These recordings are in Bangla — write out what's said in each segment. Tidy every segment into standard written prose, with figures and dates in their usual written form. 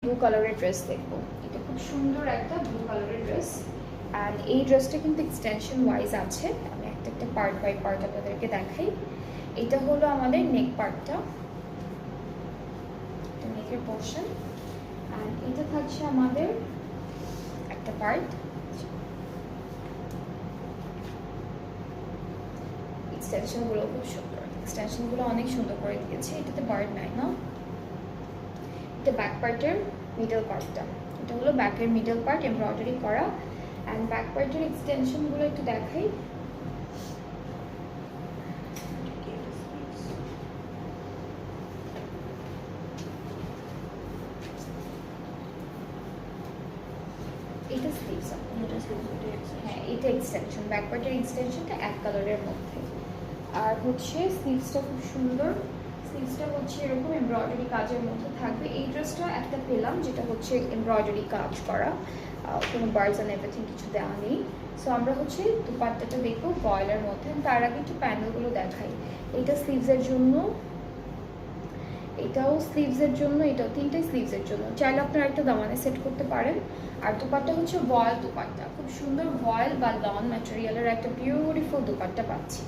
ব্লু কালারের ড্রেস দেখবো। এটা খুব সুন্দর একটা ব্লু কালারের ড্রেস, অ্যান্ড এই ড্রেসটা কিন্তু এক্সটেনশন ওয়াইজ আছে। আমি একটা একটা পার্ট বাই পার্ট আপনাদেরকে দেখাই। এটা হলো আমাদের নেক পার্টটা, এটা নেকের পোর্শন, অ্যান্ড এটা থাকছে আমাদের একটা পার্ট। এক্সটেনশনগুলো খুব সুন্দর, এক্সটেনশনগুলো অনেক সুন্দর করে দিয়েছে। এটাতে বার্ড নাই না। এটা ব্যাক পার্টের মিডল পার্টটা, এটা হলো ব্যাকের মিডল পার্ট এমব্রয়ডারি করা, অ্যান্ড ব্যাক পার্টের এক্সটেনশনগুলো একটু দেখাই। এটা স্লিভস, হ্যাঁ এটা এক্সটেনশন, ব্যাক পার্টের এক্সটেনশনটা এক কালারের মধ্যে। আর হচ্ছে স্লিভসটা খুব সুন্দর, স্লিভসটা হচ্ছে এরকম এমব্রয়ডারি কাজের মধ্যে থাকবে। এই ড্রেসটা একটা পেলাম যেটা হচ্ছে এমব্রয়ডারি কাজ করা, কোনো বার্ডস অ্যান্ড এভরিথিং কিছু দেওয়া নেই। সো আমরা হচ্ছে দুপাট্টাটা দেখবো বয়েলের মধ্যে। তার আগে একটু প্যানেলগুলো দেখাই। এটা স্লিভসের জন্য, এটাও স্লিভসের জন্য, এটাও তিনটাই স্লিভসের জন্য। চাইলে আপনারা একটা দামানে সেট করতে পারেন। আর দুপাট্টা হচ্ছে ভয়েল দুপাট্টা, খুব সুন্দর ভয়েল বা লন ম্যাটেরিয়ালের একটা বিউটিফুল দুপাট্টা পাচ্ছি।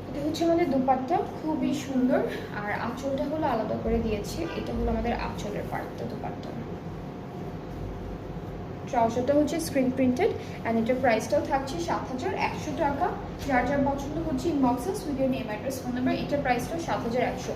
এটা হচ্ছে আমাদের দুপাট্টা, খুবই সুন্দর। আর আঁচলটা হলো আলাদা করে দিয়েছি, এটা হলো আমাদের আঁচলের পার্টটা দুপাট্টা। ট্রাউজারটা হচ্ছে স্ক্রিন প্রিন্টেড, অ্যান্ড এটার প্রাইসটাও থাকছে ৭,১০০ টাকা। যার যার পছন্দ হচ্ছে ইনবক্সে with your name address phone number, এটার প্রাইসটাও ৭,১০০।